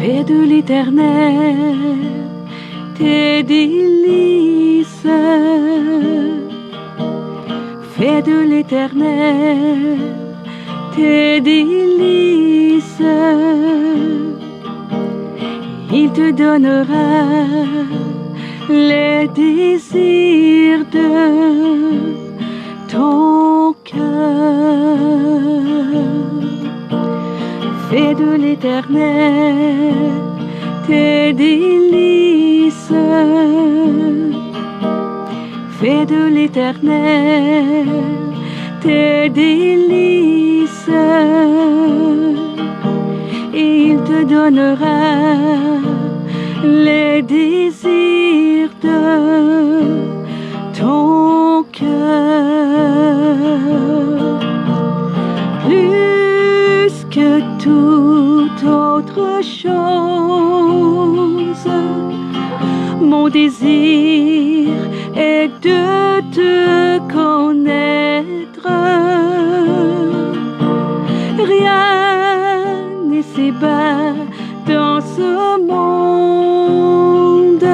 Fais de l'Éternel tes délices. Fais de l'Éternel tes délices. Il te donnera les désirs de ton cœur. Fais de l'Éternel tes délices. Fais de l'Éternel tes délices. Et il te donnera les désirs de ton cœur. Plus que toute autre chose, mon désir est de te connaître. Rien n'est si bas dans ce monde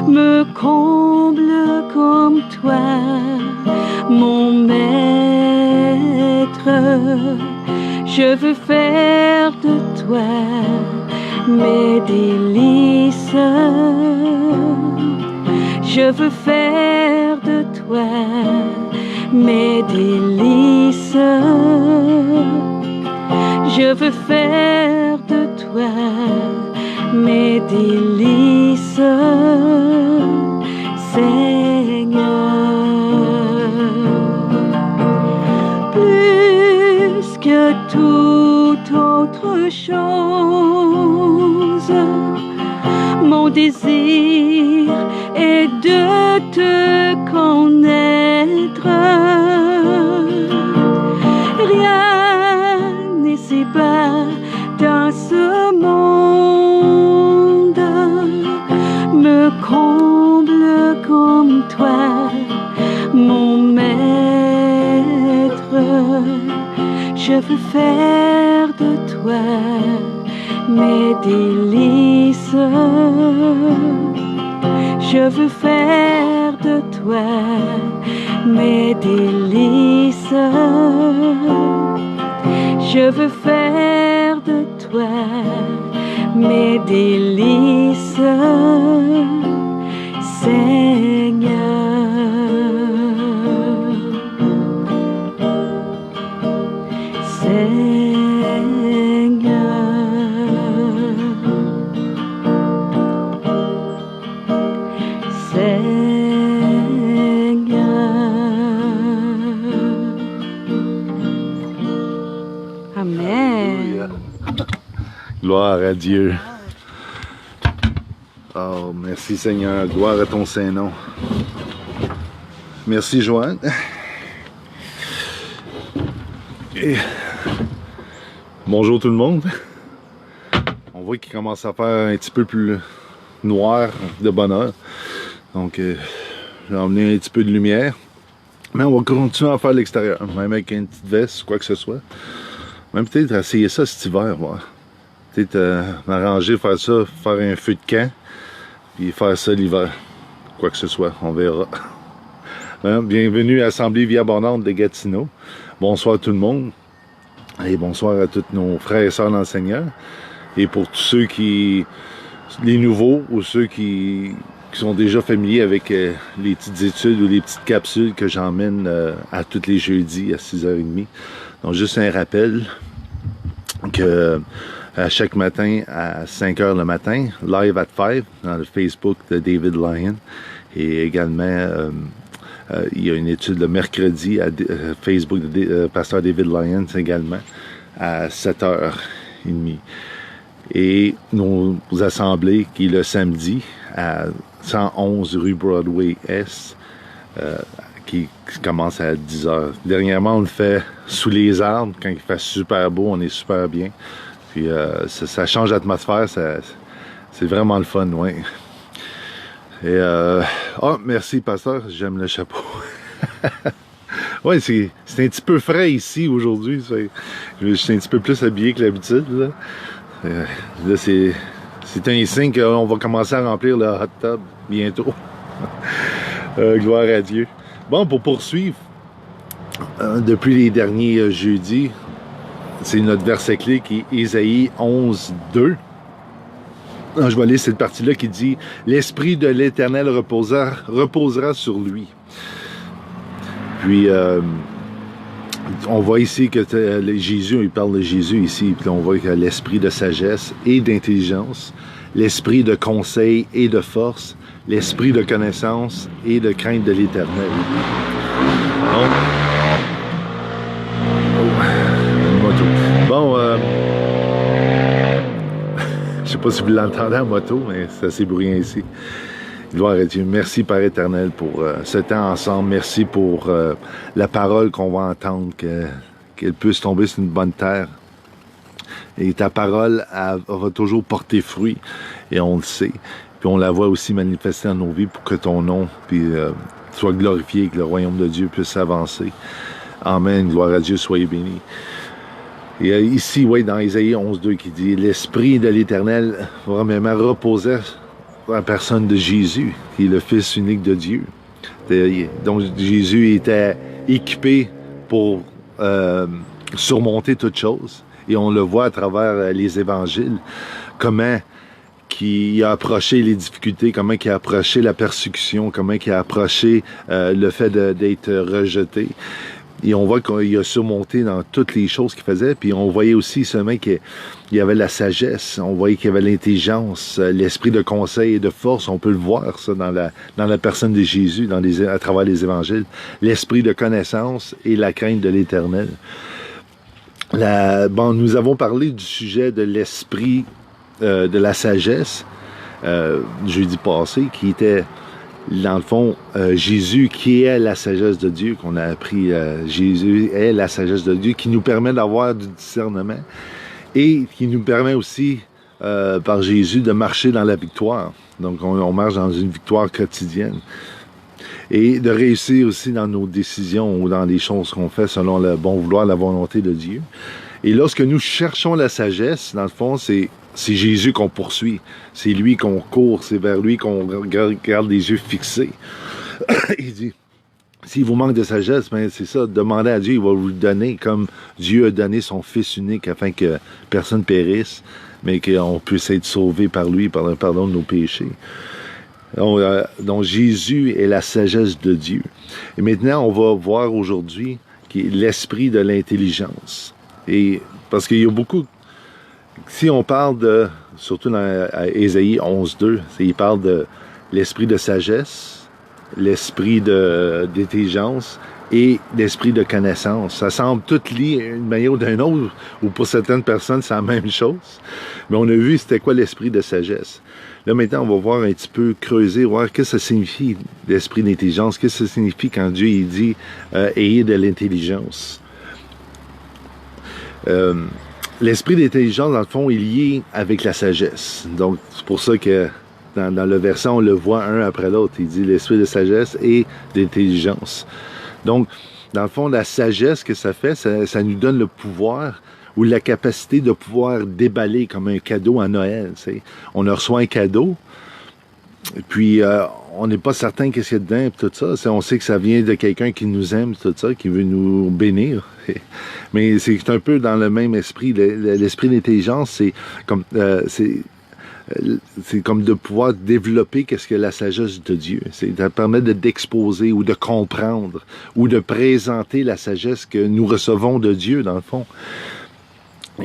me comble comme toi, mon maître. Je veux faire de toi mes délices. Je veux faire de toi mes délices. Je veux faire de toi mes délices, Seigneur. Plus que toute autre chose, mon désir est de te connaître. Rien n'est si bas dans ce monde me comble comme toi, mon maître. Je veux faire de toi mes délices. Je veux faire de toi mes délices. Je veux faire de toi mes délices, Seigneur. Seigneur. Seigneur. Amen. Gloire à Dieu. Oh, merci Seigneur. Gloire à ton Saint-Nom. Merci Joanne. Et bonjour tout le monde. On voit qu'il commence à faire un petit peu plus noir de bonne heure. Donc, j'ai emmené un petit peu de lumière. Mais on va continuer à faire l'extérieur, même avec une petite veste, quoi que ce soit. Même peut-être essayer ça cet hiver, voir. Peut-être m'arranger, faire ça, faire un feu de camp, puis faire ça l'hiver. Quoi que ce soit, on verra. Bienvenue à l'Assemblée Vie Abondante de Gatineau. Bonsoir tout le monde. Et bonsoir à tous nos frères et sœurs dans le Seigneur. Et pour tous ceux qui... les nouveaux ou ceux qui sont déjà familiers avec les petites études ou les petites capsules que j'emmène à tous les jeudis à 6h30. Donc juste un rappel que à chaque matin à 5h le matin, live at 5 dans le Facebook de David Lyon. Et également, il y a une étude le mercredi à Facebook de Pasteur David Lyon également à 7h30. Et nos assemblées qui est le samedi à 111 rue Broadway S qui commence à 10h. Dernièrement, on le fait sous les arbres quand il fait super beau, on est super bien. Puis ça change l'atmosphère, c'est vraiment le fun, oui. Et oh, merci pasteur, j'aime le chapeau. Ouais, c'est un petit peu frais ici aujourd'hui. Je suis un petit peu plus habillé que l'habitude, là. Là, c'est un signe qu'on va commencer à remplir le hot tub bientôt. Gloire à Dieu. Bon, pour poursuivre, depuis les derniers jeudis, c'est notre verset clé qui est Ésaïe 11, 2. Je vais lire cette partie-là qui dit « L'Esprit de l'Éternel reposera sur lui. » Puis, on voit ici que Jésus, il parle de Jésus ici, puis on voit que l'esprit de sagesse et d'intelligence, l'esprit de conseil et de force, l'esprit de connaissance et de crainte de l'Éternel. Donc, bon, je sais pas si vous l'entendez en moto, mais c'est assez bruyant ici. Gloire à Dieu. Merci, Père éternel, pour ce temps ensemble. Merci pour la parole qu'on va entendre, qu'elle puisse tomber sur une bonne terre. Et ta parole, elle va toujours porter fruit, et on le sait. Puis on la voit aussi manifester dans nos vies pour que ton nom soit glorifié, que le royaume de Dieu puisse avancer. Amen. Gloire à Dieu, soyez bénis. Et ici, oui, dans Ésaïe 11.2 qui dit « L'Esprit de l'Éternel vraiment reposait la personne de Jésus, qui est le Fils unique de Dieu. » Donc Jésus était équipé pour surmonter toutes choses. Et on le voit à travers les évangiles, comment il a approché les difficultés, comment il a approché la persécution, comment il a approché le fait d'être rejeté. Et on voit qu'il a surmonté dans toutes les choses qu'il faisait. Puis on voyait aussi seulement qu'il y avait la sagesse, on voyait qu'il y avait l'intelligence, l'esprit de conseil et de force. On peut le voir, ça, dans la personne de Jésus, à travers les évangiles. L'esprit de connaissance et la crainte de l'Éternel. Nous avons parlé du sujet de l'esprit de la sagesse jeudi passé, qui était... Dans le fond, Jésus qui est la sagesse de Dieu, qu'on a appris, Jésus est la sagesse de Dieu, qui nous permet d'avoir du discernement et qui nous permet aussi, par Jésus, de marcher dans la victoire. Donc, on marche dans une victoire quotidienne et de réussir aussi dans nos décisions ou dans les choses qu'on fait selon le bon vouloir, la volonté de Dieu. Et lorsque nous cherchons la sagesse, dans le fond, c'est Jésus qu'on poursuit. C'est lui qu'on court, c'est vers lui qu'on garde les yeux fixés. Il dit, s'il vous manque de sagesse, ben c'est ça, demandez à Dieu, il va vous le donner, comme Dieu a donné son Fils unique afin que personne périsse, mais qu'on puisse être sauvé par lui, par le pardon de nos péchés. Donc Jésus est la sagesse de Dieu. Et maintenant, on va voir aujourd'hui l'esprit de l'intelligence. Et parce qu'il y a beaucoup... Si on parle surtout dans Ésaïe 11.2, il parle de l'esprit de sagesse, l'esprit d'intelligence et l'esprit de connaissance. Ça semble tout lié d'une manière ou d'une autre, ou pour certaines personnes, c'est la même chose. Mais on a vu c'était quoi l'esprit de sagesse. Là, maintenant, on va voir un petit peu creuser, voir qu'est-ce que ça signifie l'esprit d'intelligence, qu'est-ce que ça signifie quand Dieu il dit « ayez de l'intelligence ». L'esprit d'intelligence, dans le fond, est lié avec la sagesse. Donc, c'est pour ça que dans le verset, on le voit un après l'autre. Il dit l'esprit de sagesse et d'intelligence. Donc, dans le fond, la sagesse que ça fait, ça nous donne le pouvoir ou la capacité de pouvoir déballer comme un cadeau à Noël. T'sais. On reçoit un cadeau, puis on n'est pas certain qu'est-ce qu'il y a dedans, tout ça. On sait que ça vient de quelqu'un qui nous aime, tout ça, qui veut nous bénir. Mais c'est un peu dans le même esprit. L'esprit d'intelligence, c'est comme de pouvoir développer qu'est-ce que la sagesse de Dieu. Ça permet d'exposer ou de comprendre ou de présenter la sagesse que nous recevons de Dieu, dans le fond.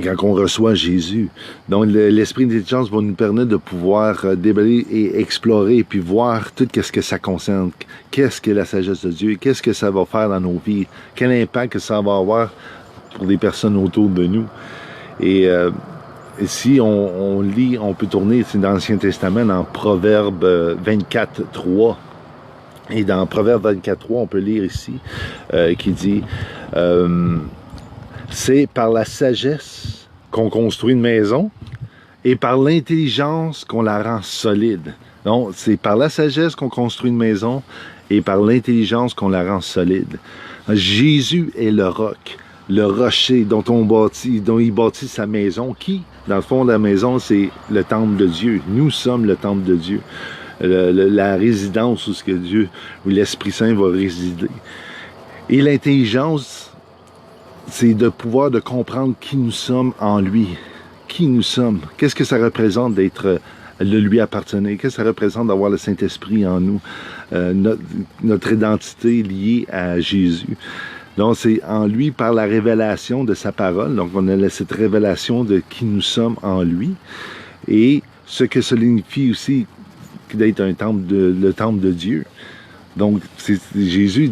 Quand on reçoit Jésus. Donc, l'esprit d'intelligence va nous permettre de pouvoir déballer et explorer, puis voir tout ce que ça concerne. Qu'est-ce que la sagesse de Dieu? Qu'est-ce que ça va faire dans nos vies? Quel impact que ça va avoir pour les personnes autour de nous? Et si on lit, on peut tourner dans l'Ancien Testament, dans Proverbe 24.3. Et dans Proverbe 24.3, on peut lire ici, qui dit... c'est par la sagesse qu'on construit une maison et par l'intelligence qu'on la rend solide. Donc, c'est par la sagesse qu'on construit une maison et par l'intelligence qu'on la rend solide. Jésus est le roc, le rocher dont il bâtit sa maison qui Dans le fond, la maison, c'est le temple de Dieu. Nous sommes le temple de Dieu. La résidence où ce que Dieu, où l'Esprit Saint va résider. Et l'intelligence, c'est de pouvoir de comprendre qui nous sommes en lui. Qui nous sommes. Qu'est-ce que ça représente d'être, de lui appartenir? Qu'est-ce que ça représente d'avoir le Saint-Esprit en nous? Notre identité liée à Jésus. Donc, c'est en lui par la révélation de sa parole. Donc, on a cette révélation de qui nous sommes en lui. Et ce que ça signifie aussi d'être le temple de Dieu. Donc, Jésus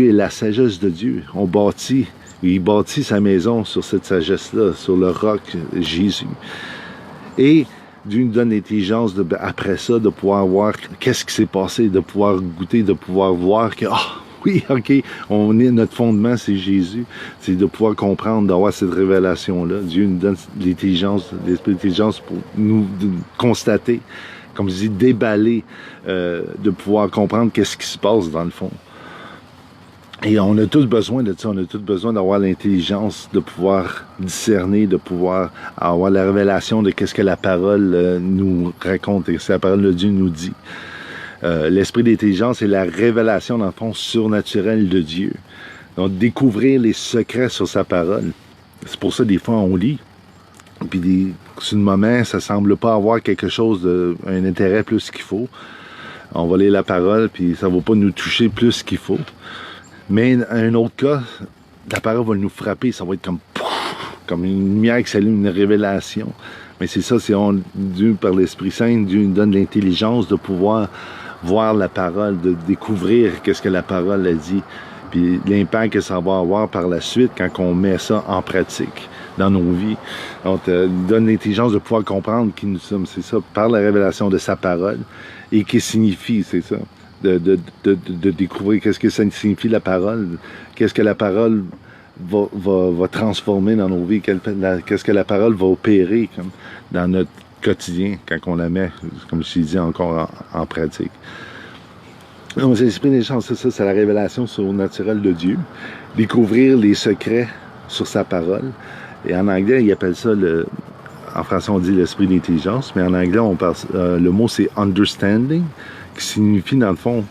est la sagesse de Dieu. Il bâtit sa maison sur cette sagesse-là, sur le roc Jésus. Et Dieu nous donne l'intelligence après ça de pouvoir voir qu'est-ce qui s'est passé, de pouvoir goûter, de pouvoir voir que oui, ok, notre fondement, c'est Jésus. C'est de pouvoir comprendre, d'avoir cette révélation-là. Dieu nous donne l'intelligence, l'esprit d'intelligence pour nous constater, comme je dis, déballer, de pouvoir comprendre qu'est-ce qui se passe dans le fond. Et on a tous besoin de ça, on a tous besoin d'avoir l'intelligence, de pouvoir discerner, de pouvoir avoir la révélation de qu'est-ce que la parole nous raconte et ce que la parole de Dieu nous dit. L'esprit d'intelligence est la révélation, dans le fond, surnaturelle de Dieu. Donc, découvrir les secrets sur sa parole. C'est pour ça, des fois, on lit. Puis, sur le moment, ça semble pas avoir quelque chose un intérêt plus qu'il faut. On va lire la parole, puis ça va pas nous toucher plus qu'il faut. Mais, un autre cas, la parole va nous frapper. Ça va être comme une lumière qui s'allume, une révélation. Mais c'est ça, Dieu, par l'Esprit Saint, Dieu nous donne l'intelligence de pouvoir voir la parole, de découvrir qu'est-ce que la parole a dit, puis l'impact que ça va avoir par la suite quand on met ça en pratique dans nos vies. Donc, donne l'intelligence de pouvoir comprendre qui nous sommes, c'est ça, par la révélation de sa parole, et qui signifie, c'est ça, de découvrir qu'est-ce que ça signifie la parole, qu'est-ce que la parole va transformer dans nos vies, qu'est-ce que la parole va opérer dans notre quotidien quand on la met, comme je t'ai dit, encore en pratique. Donc, c'est l'esprit des chances, c'est la révélation surnaturelle de Dieu. Découvrir les secrets sur sa parole. Et en anglais, ils appellent ça en français, on dit l'esprit d'intelligence, mais en anglais, on parle, le mot c'est understanding, qui signifie, dans le fond,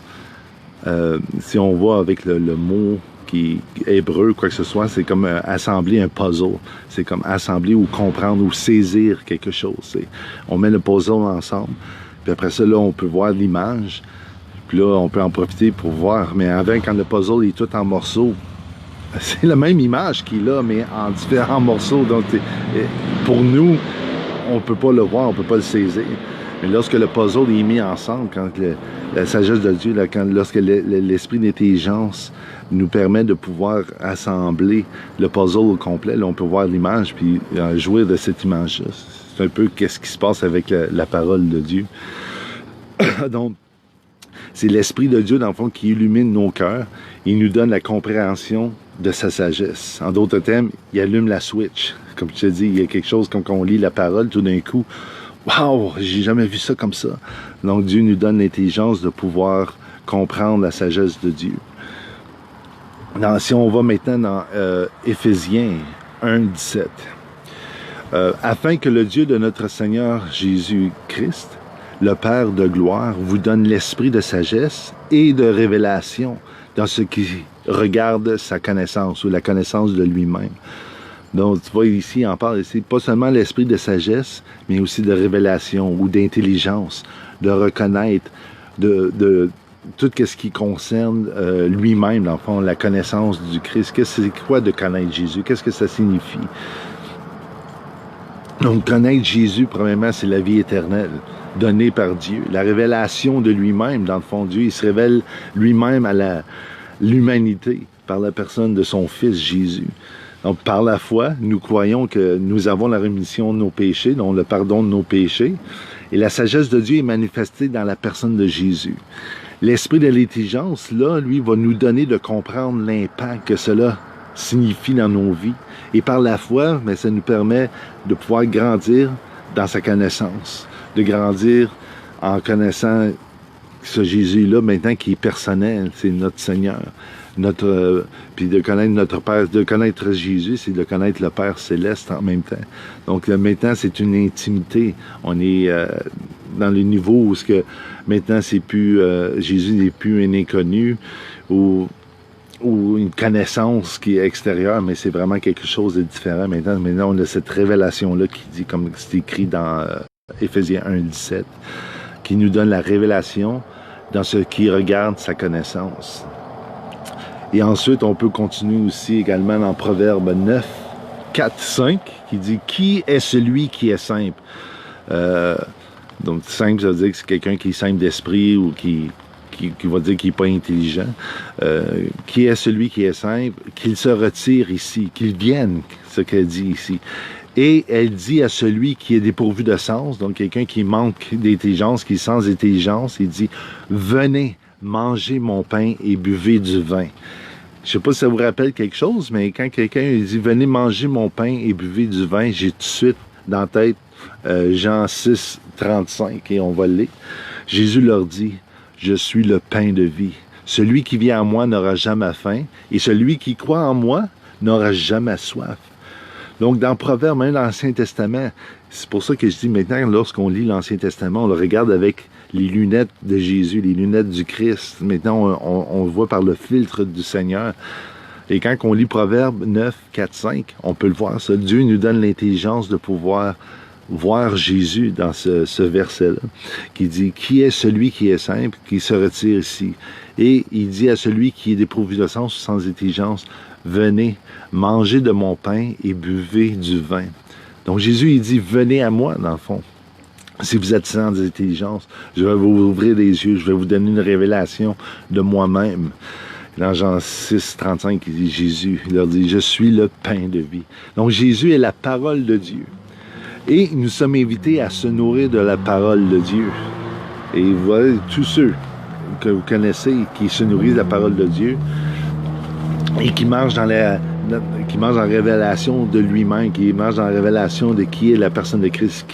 si on voit avec le mot qui est hébreu, quoi que ce soit, c'est comme assembler un puzzle. C'est comme assembler ou comprendre ou saisir quelque chose. On met le puzzle ensemble, puis après ça, là, on peut voir l'image, puis là, on peut en profiter pour voir. Mais avant, quand le puzzle est tout en morceaux, c'est la même image qu'il a, mais en différents morceaux. Donc, pour nous, on peut pas le voir, on peut pas le saisir. Mais lorsque le puzzle est mis ensemble, quand la sagesse de Dieu, lorsque l'esprit d'intelligence nous permet de pouvoir assembler le puzzle au complet, là, on peut voir l'image puis jouir de cette image-là. C'est un peu qu'est-ce qui se passe avec la parole de Dieu. Donc, c'est l'Esprit de Dieu, dans le fond, qui illumine nos cœurs. Il nous donne la compréhension de sa sagesse. En d'autres termes, il allume la switch. Comme tu te dis, il y a quelque chose, comme quand on lit la parole, tout d'un coup, wow, j'ai jamais vu ça comme ça. Donc, Dieu nous donne l'intelligence de pouvoir comprendre la sagesse de Dieu. Si on va maintenant dans Éphésiens 1:17. Afin que le Dieu de notre Seigneur Jésus-Christ, le Père de gloire, vous donne l'esprit de sagesse et de révélation dans ce qui regarde sa connaissance ou la connaissance de lui-même. Donc, tu vois, ici, on parle ici, pas seulement l'esprit de sagesse, mais aussi de révélation ou d'intelligence, de reconnaître, de tout ce qui concerne lui-même, dans le fond, la connaissance du Christ. C'est quoi de connaître Jésus? Qu'est-ce que ça signifie? Donc, connaître Jésus, premièrement, c'est la vie éternelle, donnée par Dieu. La révélation de lui-même, dans le fond, Dieu, il se révèle lui-même à l'humanité par la personne de son Fils Jésus. Donc, par la foi, nous croyons que nous avons la rémission de nos péchés, donc le pardon de nos péchés. Et la sagesse de Dieu est manifestée dans la personne de Jésus. L'esprit de l'intelligence, là, lui, va nous donner de comprendre l'impact que cela signifie dans nos vies. Et par la foi, mais ça nous permet de pouvoir grandir dans sa connaissance, de grandir en connaissant ce Jésus-là, maintenant qui est personnel, c'est notre Seigneur. puis de connaître notre Père, de connaître Jésus, c'est de connaître le Père céleste en même temps. Donc maintenant, c'est une intimité. On est dans le niveau où ce que maintenant, c'est plus Jésus n'est plus un inconnu ou une connaissance qui est extérieure, mais c'est vraiment quelque chose de différent. Maintenant, on a cette révélation-là qui dit, comme c'est écrit dans Éphésiens 1:17, qui nous donne la révélation dans ce qui regarde sa connaissance. Et ensuite, on peut continuer aussi également dans Proverbe 9, 4, 5, qui dit « Qui est celui qui est simple? » Donc, simple, ça veut dire que c'est quelqu'un qui est simple d'esprit ou qui va dire qu'il n'est pas intelligent. Qui est celui qui est simple? Qu'il se retire ici, qu'il vienne, ce qu'elle dit ici. Et elle dit à celui qui est dépourvu de sens, donc quelqu'un qui manque d'intelligence, qui est sans intelligence, il dit « Venez, mangez mon pain et buvez du vin. » Je ne sais pas si ça vous rappelle quelque chose, mais quand quelqu'un dit « Venez manger mon pain et buvez du vin », j'ai tout de suite dans la tête Jean 6, 35, et on va le lire. Jésus leur dit « Je suis le pain de vie. Celui qui vient à moi n'aura jamais faim, et celui qui croit en moi n'aura jamais soif. » Donc, dans Proverbe, même dans l'Ancien Testament, c'est pour ça que je dis maintenant, lorsqu'on lit l'Ancien Testament, on le regarde avec les lunettes de Jésus, les lunettes du Christ. Maintenant, on le voit par le filtre du Seigneur. Et quand on lit Proverbe 9, 4, 5, on peut le voir, ça. Dieu nous donne l'intelligence de pouvoir voir Jésus dans ce verset-là, qui dit « Qui est celui qui est simple, qui se retire ici? » Et il dit à celui qui est dépourvu de sens ou sans intelligence, « Venez, mangez de mon pain et buvez du vin. » Donc Jésus, il dit, venez à moi, dans le fond. Si vous êtes sans intelligence, je vais vous ouvrir les yeux, je vais vous donner une révélation de moi-même. Dans Jean 6, 35, il dit, Jésus, il leur dit, je suis le pain de vie. Donc Jésus est la parole de Dieu. Et nous sommes invités à se nourrir de la parole de Dieu. Et voilà, tous ceux que vous connaissez qui se nourrissent de la parole de Dieu et qui marchent dans la révélation de lui-même, qui marche dans la révélation de qui est la personne de Christ,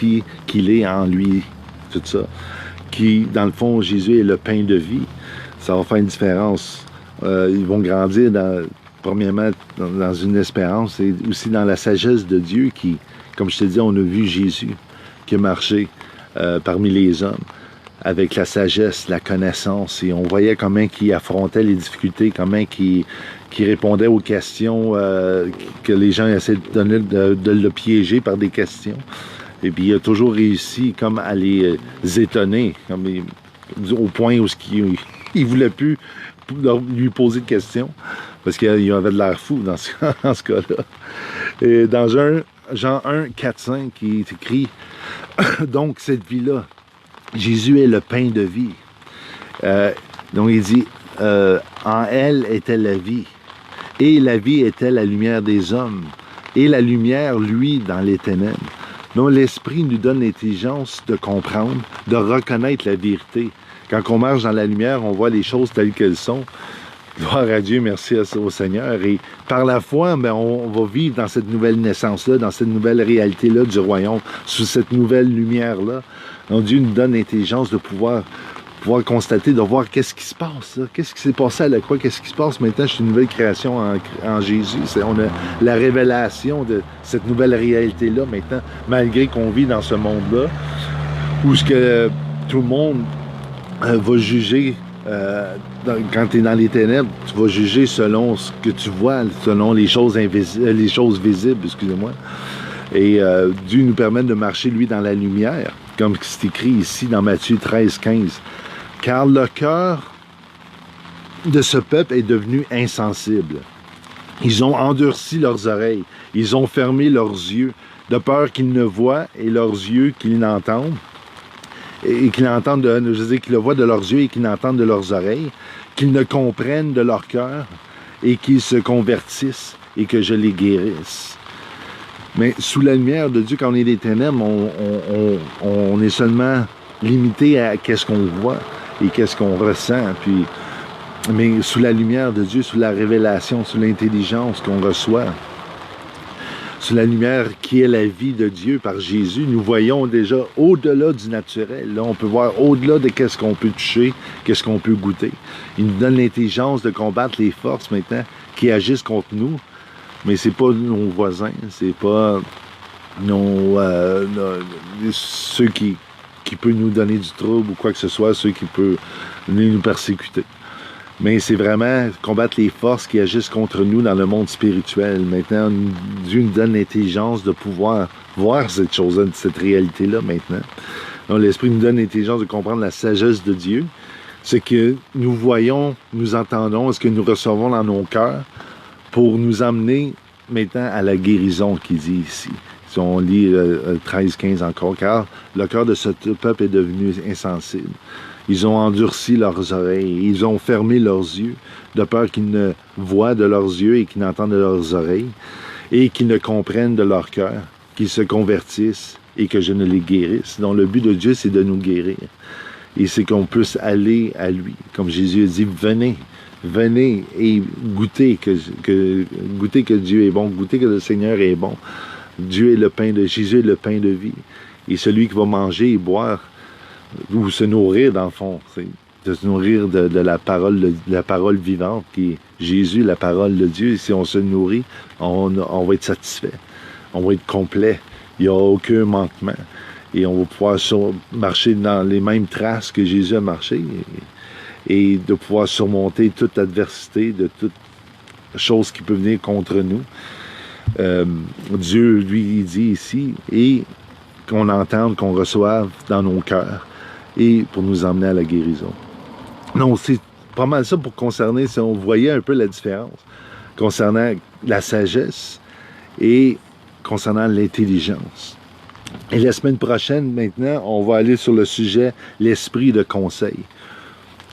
qu'il est en lui, tout ça. Qui, dans le fond, Jésus est le pain de vie. Ça va faire une différence. Ils vont grandir, premièrement, dans une espérance et aussi dans la sagesse de Dieu qui, comme je te dis, on a vu Jésus qui a marché parmi les hommes avec la sagesse, la connaissance, et on voyait comment il affrontait les difficultés, comment il répondait aux questions que les gens essaient de le piéger par des questions. Et puis il a toujours réussi comme à les étonner, au point où il ne voulait plus lui poser de questions, parce qu'il avait de l'air fou dans ce cas-là. Et dans Jean 1, 4, 5, il est écrit « Donc cette vie-là, Jésus est le pain de vie. » Donc il dit « En elle était la vie. Et la vie était la lumière des hommes. Et la lumière, lui, dans les ténèbres. » Donc l'Esprit nous donne l'intelligence de comprendre, de reconnaître la vérité. Quand on marche dans la lumière, on voit les choses telles qu'elles sont. Gloire à Dieu, merci au Seigneur. Et par la foi, on va vivre dans cette nouvelle naissance-là, dans cette nouvelle réalité-là du royaume, sous cette nouvelle lumière-là. Donc Dieu nous donne l'intelligence de pouvoir constater, de voir qu'est-ce qui se passe, là. Qu'est-ce qui s'est passé à la croix, qu'est-ce qui se passe maintenant. Je suis une nouvelle création en Jésus. On a la révélation de cette nouvelle réalité-là maintenant, malgré qu'on vit dans ce monde-là, où ce que tout le monde va juger. Quand tu es dans les ténèbres, tu vas juger selon ce que tu vois, selon les choses visibles, excusez-moi. Et Dieu nous permet de marcher, lui, dans la lumière, comme c'est écrit ici dans Matthieu 13, 15. Car le cœur de ce peuple est devenu insensible. Ils ont endurci leurs oreilles, ils ont fermé leurs yeux, de peur qu'ils ne voient, et leurs yeux qu'ils n'entendent. Et qu'ils entendent, je veux dire, qu'ils le voient de leurs yeux et qu'ils n'entendent de leurs oreilles, qu'ils ne comprennent de leur cœur et qu'ils se convertissent et que je les guérisse. Mais sous la lumière de Dieu, quand on est des ténèbres, on est seulement limité à qu'est-ce qu'on voit et qu'est-ce qu'on ressent. Mais sous la lumière de Dieu, sous la révélation, sous l'intelligence qu'on reçoit, sur la lumière qui est la vie de Dieu par Jésus, nous voyons déjà au-delà du naturel. Là, on peut voir au-delà de qu'est-ce qu'on peut toucher, qu'est-ce qu'on peut goûter. Il nous donne l'intelligence de combattre les forces maintenant qui agissent contre nous, mais c'est pas nos voisins, c'est pas ceux qui peuvent nous donner du trouble ou quoi que ce soit, ceux qui peuvent venir nous persécuter. Mais c'est vraiment combattre les forces qui agissent contre nous dans le monde spirituel. Maintenant, Dieu nous donne l'intelligence de pouvoir voir cette chose-là, cette réalité-là maintenant. Donc, l'Esprit nous donne l'intelligence de comprendre la sagesse de Dieu. Ce que nous voyons, nous entendons, ce que nous recevons dans nos cœurs pour nous amener maintenant à la guérison qu'il dit ici. Si on lit 13-15 encore, car le cœur de ce peuple est devenu insensible. Ils ont endurci leurs oreilles, ils ont fermé leurs yeux, de peur qu'ils ne voient de leurs yeux et qu'ils n'entendent de leurs oreilles, et qu'ils ne comprennent de leur cœur, qu'ils se convertissent et que je ne les guérisse. Donc le but de Dieu, c'est de nous guérir. Et c'est qu'on puisse aller à lui. Comme Jésus a dit, venez, venez et goûtez que Dieu est bon, goûtez que le Seigneur est bon. Jésus est le pain de vie. Et celui qui va manger et boire, ou se nourrir dans le fond, de se nourrir de la parole vivante qui est Jésus, la parole de Dieu. Et si on se nourrit, on va être satisfait, on va être complet, il n'y a aucun manquement et on va pouvoir marcher dans les mêmes traces que Jésus a marché et de pouvoir surmonter toute adversité, de toute chose qui peut venir contre nous. Dieu, lui, il dit ici, et qu'on entende, qu'on reçoive dans nos cœurs et pour nous emmener à la guérison. Donc, c'est pas mal ça pour concerner, si on voyait un peu la différence concernant la sagesse et concernant l'intelligence. Et la semaine prochaine, maintenant, on va aller sur le sujet « l'esprit de conseil ».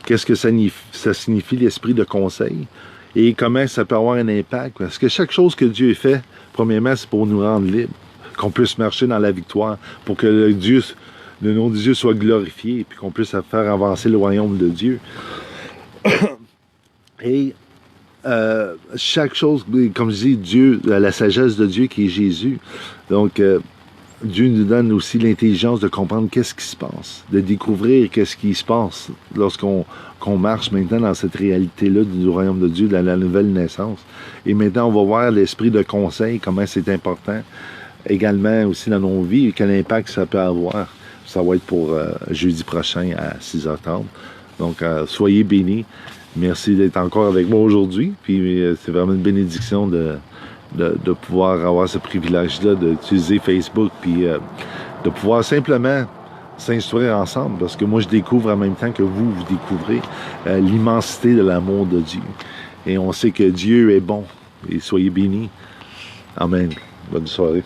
Qu'est-ce que ça signifie, l'esprit de conseil? Et comment ça peut avoir un impact? Parce que chaque chose que Dieu fait, premièrement, c'est pour nous rendre libres, qu'on puisse marcher dans la victoire, pour que le nom de Dieu soit glorifié, et puis qu'on puisse faire avancer le royaume de Dieu. Et chaque chose, comme je dis, Dieu, la sagesse de Dieu qui est Jésus. Donc, Dieu nous donne aussi l'intelligence de comprendre qu'est-ce qui se passe, de découvrir qu'est-ce qui se passe lorsqu'on marche maintenant dans cette réalité-là du royaume de Dieu, dans la nouvelle naissance. Et maintenant, on va voir l'esprit de conseil, comment c'est important, également aussi dans nos vies, et quel impact ça peut avoir. Ça va être pour jeudi prochain à 6h30. Donc, soyez bénis. Merci d'être encore avec moi aujourd'hui. Puis, c'est vraiment une bénédiction de pouvoir avoir ce privilège-là d'utiliser Facebook, puis de pouvoir simplement s'instruire ensemble, parce que moi, je découvre en même temps que vous découvrez l'immensité de l'amour de Dieu. Et on sait que Dieu est bon. Et soyez bénis. Amen. Bonne soirée.